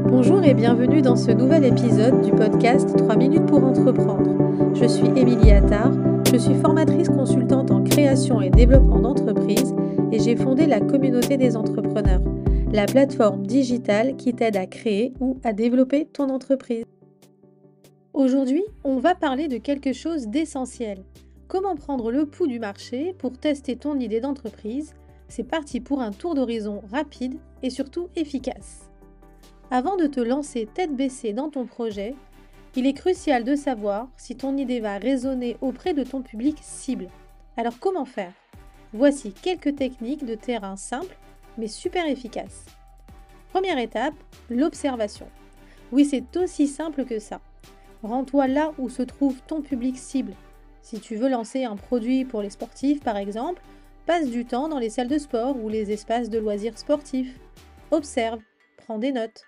Bonjour et bienvenue dans ce nouvel épisode du podcast 3 minutes pour entreprendre. Je suis Émilie Attard, je suis formatrice consultante en création et développement d'entreprises et j'ai fondé la communauté des entrepreneurs, la plateforme digitale qui t'aide à créer ou à développer ton entreprise. Aujourd'hui, on va parler de quelque chose d'essentiel. Comment prendre le pouls du marché pour tester ton idée d'entreprise? C'est parti pour un tour d'horizon rapide et surtout efficace. Avant de te lancer tête baissée dans ton projet, il est crucial de savoir si ton idée va résonner auprès de ton public cible. Alors comment faire? Voici quelques techniques de terrain simples mais super efficaces. Première étape, l'observation. Oui, c'est aussi simple que ça. Rends-toi là où se trouve ton public cible. Si tu veux lancer un produit pour les sportifs par exemple, passe du temps dans les salles de sport ou les espaces de loisirs sportifs. Observe, prends des notes.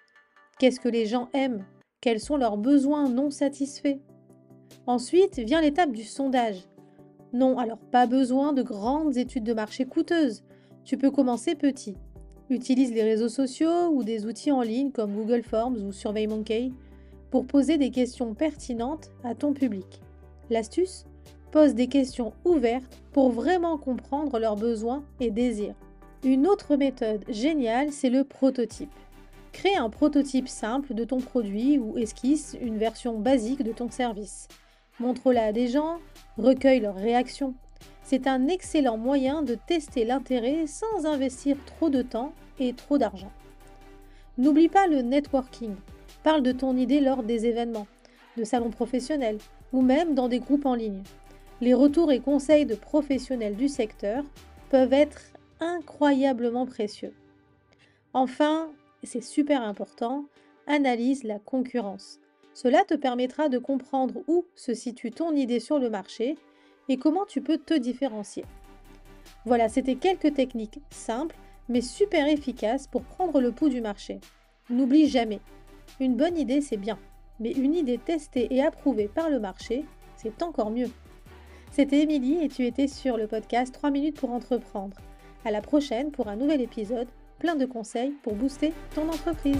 Qu'est-ce que les gens aiment? Quels sont leurs besoins non satisfaits? Ensuite vient l'étape du sondage. Non, alors pas besoin de grandes études de marché coûteuses. Tu peux commencer petit. Utilise les réseaux sociaux ou des outils en ligne comme Google Forms ou SurveyMonkey pour poser des questions pertinentes à ton public. L'astuce? Pose des questions ouvertes pour vraiment comprendre leurs besoins et désirs. Une autre méthode géniale, c'est le prototype. Crée un prototype simple de ton produit ou esquisse une version basique de ton service. Montre-la à des gens, recueille leurs réactions. C'est un excellent moyen de tester l'intérêt sans investir trop de temps et trop d'argent. N'oublie pas le networking. Parle de ton idée lors des événements, de salons professionnels ou même dans des groupes en ligne. Les retours et conseils de professionnels du secteur peuvent être incroyablement précieux. Enfin, et c'est super important, analyse la concurrence. Cela te permettra de comprendre où se situe ton idée sur le marché et comment tu peux te différencier. Voilà, c'était quelques techniques simples mais super efficaces pour prendre le pouls du marché. N'oublie jamais, une bonne idée c'est bien, mais une idée testée et approuvée par le marché, c'est encore mieux. C'était Émilie et tu étais sur le podcast 3 minutes pour entreprendre. À la prochaine pour un nouvel épisode plein de conseils pour booster ton entreprise.